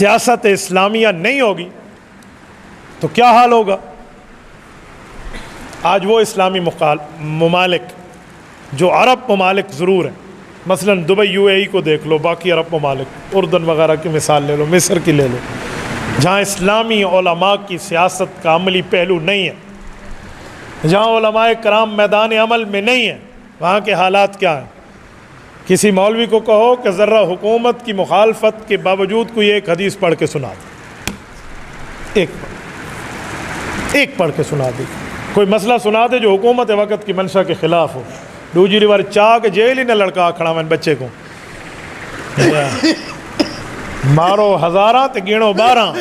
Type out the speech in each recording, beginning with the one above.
سیاست اسلامیہ نہیں ہوگی تو کیا حال ہوگا؟ آج وہ اسلامی ممالک جو عرب ممالک ضرور ہیں، مثلا دبئی یو اے ای کو دیکھ لو، باقی عرب ممالک اردن وغیرہ کی مثال لے لو، مصر کی لے لو، جہاں اسلامی علماء کی سیاست کا عملی پہلو نہیں ہے، جہاں علماء کرام میدان عمل میں نہیں ہیں، وہاں کے حالات کیا ہیں؟ کسی مولوی کو کہو کہ ذرا حکومت کی مخالفت کے باوجود کوئی ایک حدیث پڑھ کے سنا دے، ایک پڑھ کے سنا دے، کوئی مسئلہ سنا دے جو حکومت وقت کی منشا کے خلاف ہو، دوجی بار چاہ کہ جیل ہی نہ لڑکا کھڑا میں بچے کو مارو ہزاراں تے گینو 12،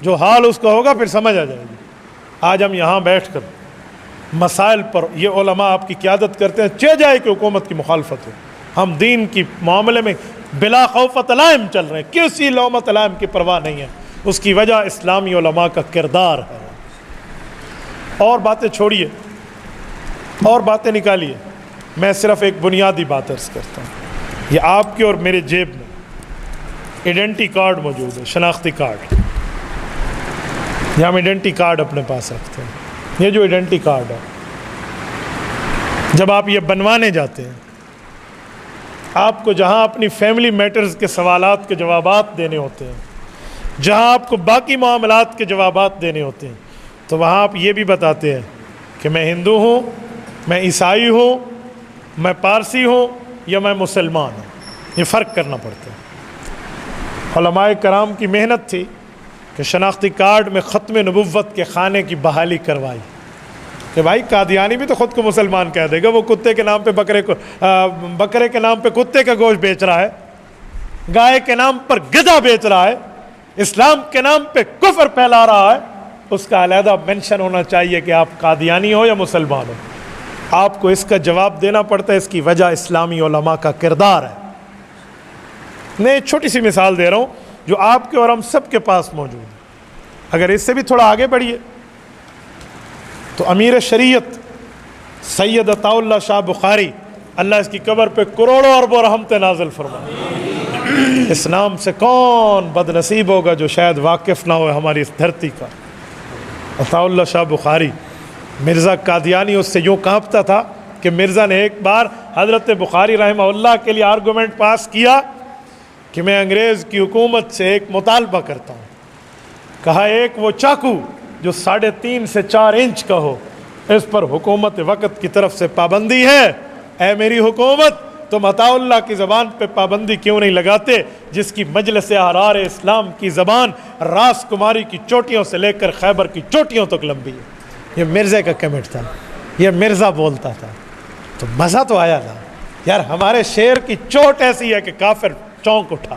جو حال اس کا ہوگا پھر سمجھ آ جائے گی۔ آج ہم یہاں بیٹھ کر مسائل پر یہ علماء آپ کی قیادت کرتے ہیں، چہ جائے کہ حکومت کی مخالفت ہو، ہم دین کی معاملے میں بلا خوف تلائم چل رہے ہیں، کسی لومت تلائم کی پرواہ نہیں ہے۔ اس کی وجہ اسلامی علماء کا کردار ہے۔ اور باتیں چھوڑیے، اور باتیں نکالیے، میں صرف ایک بنیادی بات عرض کرتا ہوں۔ یہ آپ کے اور میرے جیب میں ایڈنٹی کارڈ موجود ہے، شناختی کارڈ، یہ ہم ایڈنٹی کارڈ اپنے پاس رکھتے ہیں۔ یہ جو ایڈنٹی کارڈ ہے، جب آپ یہ بنوانے جاتے ہیں، آپ کو جہاں اپنی فیملی میٹرز کے سوالات کے جوابات دینے ہوتے ہیں، جہاں آپ کو باقی معاملات کے جوابات دینے ہوتے ہیں، تو وہاں آپ یہ بھی بتاتے ہیں کہ میں ہندو ہوں، میں عیسائی ہوں، میں پارسی ہوں یا میں مسلمان ہوں۔ یہ فرق کرنا پڑتا ہے۔ علماء کرام کی محنت تھی کہ شناختی کارڈ میں ختم نبوت کے خانے کی بحالی کروائی کہ بھائی قادیانی بھی تو خود کو مسلمان کہہ دے گا، وہ کتے کے نام پہ بکرے کے نام پہ کتے کا گوشت بیچ رہا ہے، گائے کے نام پر گدھا بیچ رہا ہے، اسلام کے نام پہ کفر پھیلا رہا ہے، اس کا علیحدہ مینشن ہونا چاہیے کہ آپ قادیانی ہو یا مسلمان ہو۔ آپ کو اس کا جواب دینا پڑتا ہے، اس کی وجہ اسلامی علماء کا کردار ہے۔ میں ایک چھوٹی سی مثال دے رہا ہوں جو آپ کے اور ہم سب کے پاس موجود ہے۔ اگر اس سے بھی تھوڑا آگے بڑھیے تو امیر شریعت سید عطا اللہ شاہ بخاری، اللہ اس کی قبر پہ کروڑوں اربوں رحمتیں نازل فرمائے۔ اس نام سے کون بد نصیب ہوگا جو شاید واقف نہ ہو ہماری اس دھرتی کا۔ عطا اللہ شاہ بخاری، مرزا قادیانی اس سے یوں کانپتا تھا کہ مرزا نے ایک بار حضرت بخاری رحمہ اللہ کے لیے آرگومنٹ پاس کیا کہ میں انگریز کی حکومت سے ایک مطالبہ کرتا ہوں۔ کہا ایک وہ چاقو جو 3.5 سے 4 انچ کا ہو، اس پر حکومت وقت کی طرف سے پابندی ہے۔ اے میری حکومت، تم عطا اللہ کی زبان پہ پابندی کیوں نہیں لگاتے جس کی مجلس احرار اسلام کی زبان راس کماری کی چوٹیوں سے لے کر خیبر کی چوٹیوں تک لمبی ہے۔ یہ مرزا کا کمنٹ تھا، یہ مرزا بولتا تھا تو مزہ تو آیا نا یار، ہمارے شعر کی چوٹ ایسی ہے کہ کافر چونک اٹھا،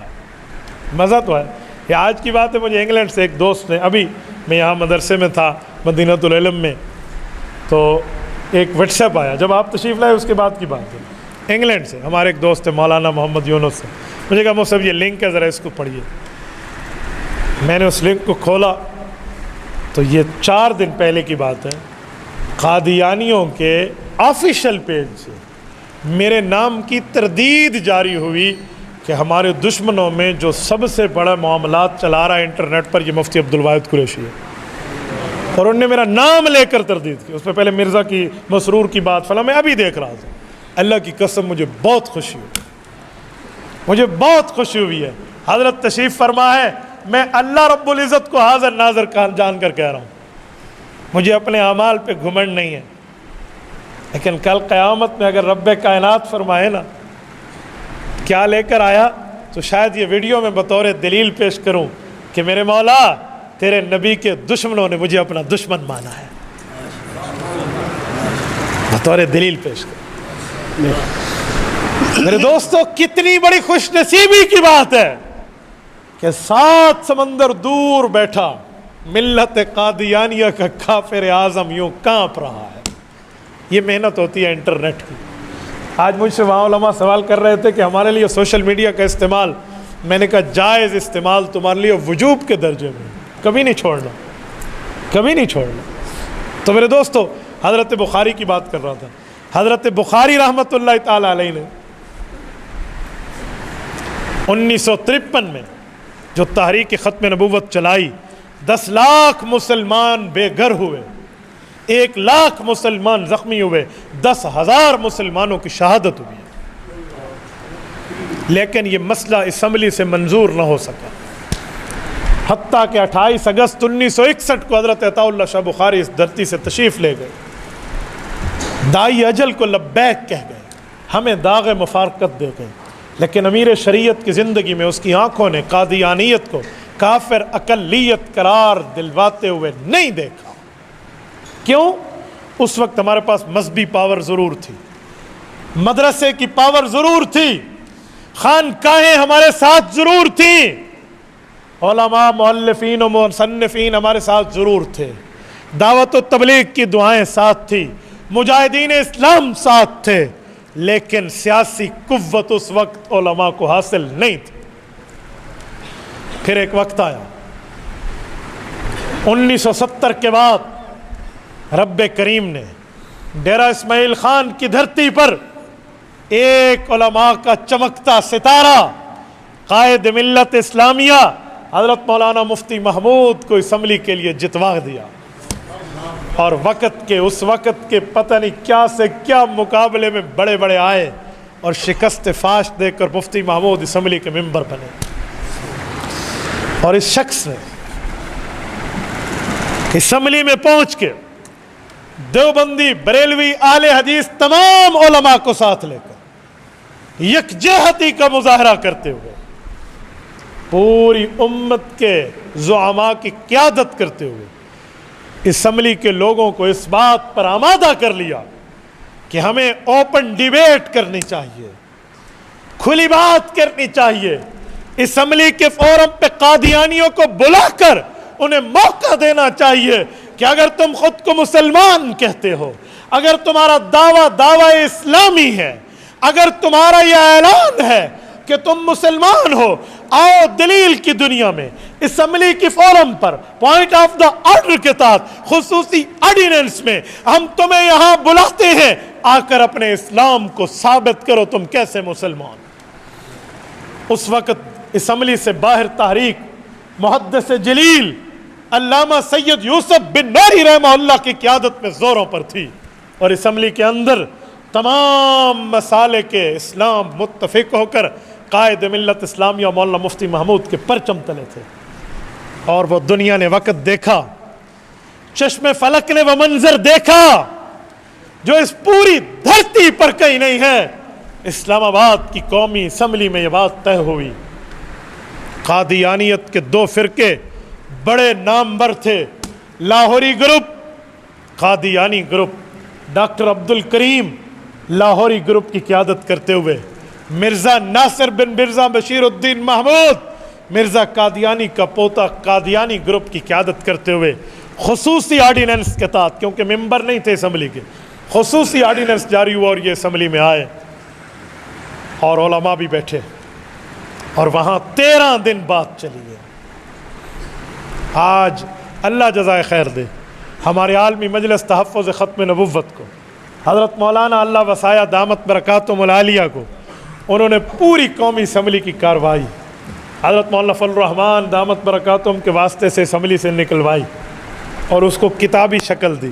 مزہ تو آیا۔ یہ آج کی بات ہے، مجھے انگلینڈ سے ایک دوست نے، ابھی میں یہاں مدرسے میں تھا مدینۃ العلم میں، تو ایک واٹس ایپ آیا جب آپ تشریف لائے، اس کے بعد کی بات ہے، انگلینڈ سے ہمارے ایک دوست ہے مولانا محمد یونس سے، مجھے کہا صاحب یہ لنک ہے ذرا اس کو پڑھیے۔ میں نے اس لنک کو کھولا تو یہ 4 دن پہلے کی بات ہے، قادیانیوں کے آفیشیل پیج سے میرے نام کی تردید جاری ہوئی کہ ہمارے دشمنوں میں جو سب سے بڑا معاملات چلا رہا ہے انٹرنیٹ پر، یہ مفتی عبدالواحد قریشی ہے، اور انہوں نے میرا نام لے کر تردید کی۔ اس میں پہلے مرزا کی مسرور کی بات فلاں، میں ابھی دیکھ رہا تھا۔ اللہ کی قسم مجھے بہت خوشی ہوئی، مجھے بہت خوشی ہوئی ہے۔ حضرت تشریف فرما ہے، میں اللہ رب العزت کو حاضر ناظر جان کر کہہ رہا ہوں، مجھے اپنے اعمال پہ گھمنڈ نہیں ہے، لیکن کل قیامت میں اگر رب کائنات فرمائے نا کیا لے کر آیا، تو شاید یہ ویڈیو میں بطور دلیل پیش کروں کہ میرے مولا تیرے نبی کے دشمنوں نے مجھے اپنا دشمن مانا ہے، بطور دلیل پیش کروں۔ میرے دوستو، کتنی بڑی خوش نصیبی کی بات ہے کہ 7 سمندر دور بیٹھا ملت قادیانیہ کا کافر اعظم یوں کانپ رہا ہے۔ یہ محنت ہوتی ہے انٹرنیٹ کی۔ آج مجھ سے وہاں علماء سوال کر رہے تھے کہ ہمارے لیے سوشل میڈیا کا استعمال، میں نے کہا جائز استعمال تمہارے لیے وجوب کے درجے میں، کبھی نہیں چھوڑنا، کبھی نہیں چھوڑنا۔ تو میرے دوستو، حضرت بخاری کی بات کر رہا تھا۔ حضرت بخاری رحمۃ اللہ تعالی علیہ نے 1953 میں جو تحریک ختم نبوت چلائی 10 لاکھ مسلمان بے گھر ہوئے، 1 لاکھ مسلمان زخمی ہوئے، 10,000 مسلمانوں کی شہادت ہوئی، لیکن یہ مسئلہ اسمبلی سے منظور نہ ہو سکا، حتیٰ کہ 28 اگست 1961 کو حضرت عطا اللہ شاہ بخاری اس دھرتی سے تشریف لے گئے، دائی اجل کو لبیک کہہ گئے، ہمیں داغ مفارقت دے گئے، لیکن امیر شریعت کی زندگی میں اس کی آنکھوں نے قادیانیت کو کافر اقلیت قرار دلواتے ہوئے نہیں دیکھا۔ کیوں؟ اس وقت ہمارے پاس مذہبی پاور ضرور تھی، مدرسے کی پاور ضرور تھی، خانقاہیں ہمارے ساتھ ضرور تھیں، علماء مؤلفین و مصنفین ہمارے ساتھ ضرور تھے، دعوت و تبلیغ کی دعائیں ساتھ تھی، مجاہدین اسلام ساتھ تھے، لیکن سیاسی قوت اس وقت علماء کو حاصل نہیں تھی۔ پھر ایک وقت آیا 1970 کے بعد رب کریم نے ڈیرہ اسماعیل خان کی دھرتی پر ایک علماء کا چمکتا ستارہ، قائد ملت اسلامیہ حضرت مولانا مفتی محمود کو اسمبلی کے لیے جتوا دیا، اور اس وقت کے پتہ نہیں کیا سے کیا مقابلے میں بڑے بڑے آئے اور شکست فاش دے کر مفتی محمود اسمبلی کے ممبر بنے۔ اور اس شخص نے اسمبلی میں پہنچ کے دیوبندی، بریلوی، اہل حدیث تمام علماء کو ساتھ لے کر یکجہتی کا مظاہرہ کرتے ہوئے پوری امت کے زعماء کی قیادت کرتے ہوئے اسمبلی کے لوگوں کو اس بات پر آمادہ کر لیا کہ ہمیں اوپن ڈیبیٹ کرنی چاہیے، کھلی بات کرنی چاہیے، اسمبلی کے فورم پہ قادیانیوں کو بلا کر انہیں موقع دینا چاہیے کہ اگر تم خود کو مسلمان کہتے ہو، اگر تمہارا دعویٰ اسلامی ہے، اگر تمہارا یہ اعلان ہے کہ تم مسلمان ہو، آؤ دلیل کی دنیا میں اسمبلی کی forum per point of the order کے تحت خصوصی آرڈیننس میں ہم تمہیں یہاں بلاتے ہیں، آ کر اپنے اسلام کو ثابت کرو تم کیسے مسلمان۔ اس وقت اسمبلی سے باہر تحریک محدث جلیل علامہ سید یوسف بن نوری رحمہ اللہ کی قیادت میں زوروں پر تھی، اور اسمبلی کے اندر تمام مسالے کے اسلام متفق ہو کر قائد ملت اسلامیہ مولانا مفتی محمود کے پرچم تلے تھے، اور وہ دنیا نے وقت دیکھا، چشم فلک نے وہ منظر دیکھا جو اس پوری دھرتی پر کہیں نہیں ہے۔ اسلام آباد کی قومی اسمبلی میں یہ بات طے ہوئی، قادیانیت کے 2 فرقے بڑے نامور تھے، لاہوری گروپ، قادیانی گروپ، ڈاکٹر عبد الکریم لاہوری گروپ کی قیادت کرتے ہوئے، مرزا ناصر بن مرزا بشیر الدین محمود مرزا قادیانی کا پوتا قادیانی گروپ کی قیادت کرتے ہوئے خصوصی آرڈیننس کے تحت، کیونکہ ممبر نہیں تھے اسمبلی کے، خصوصی آرڈیننس جاری ہوا اور یہ اسمبلی میں آئے اور علماء بھی بیٹھے، اور وہاں 13 دن بات چلی ہے۔ آج اللہ جزائے خیر دے ہمارے عالمی مجلس تحفظ ختم نبوت کو، حضرت مولانا اللہ وسایہ دامت برکاتہم العالیہ کو، انہوں نے پوری قومی اسمبلی کی کارروائی حضرت مولانا فضل الرحمان دامت برکاتہم کے واسطے سے اسمبلی سے نکلوائی اور اس کو کتابی شکل دی،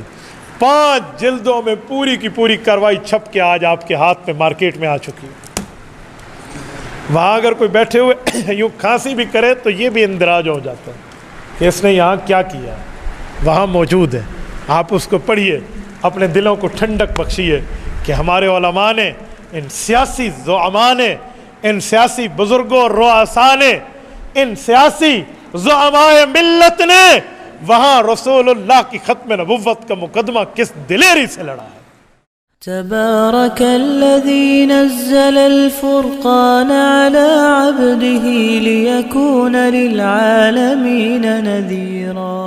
5 جلدوں میں پوری کی پوری کارروائی چھپ کے آج آپ کے ہاتھ میں مارکیٹ میں آ چکی ہے۔ وہاں اگر کوئی بیٹھے ہوئے یوں کھانسی بھی کرے تو یہ بھی اندراج ہو جاتا ہے کہ اس نے یہاں کیا کیا ہے، وہاں موجود ہے، آپ اس کو پڑھیے، اپنے دلوں کو ٹھنڈک بخشیے کہ ہمارے علماء نے، ان سیاسی زعماء نے، ان سیاسی بزرگوں اور رؤساء نے، ان سیاسی زعماء ملت نے وہاں رسول اللہ کی ختم نبوت کا مقدمہ کس دلیری سے لڑا ہے۔ تبارك الذي نزل الفرقان على عبده ليكون للعالمين نذيرا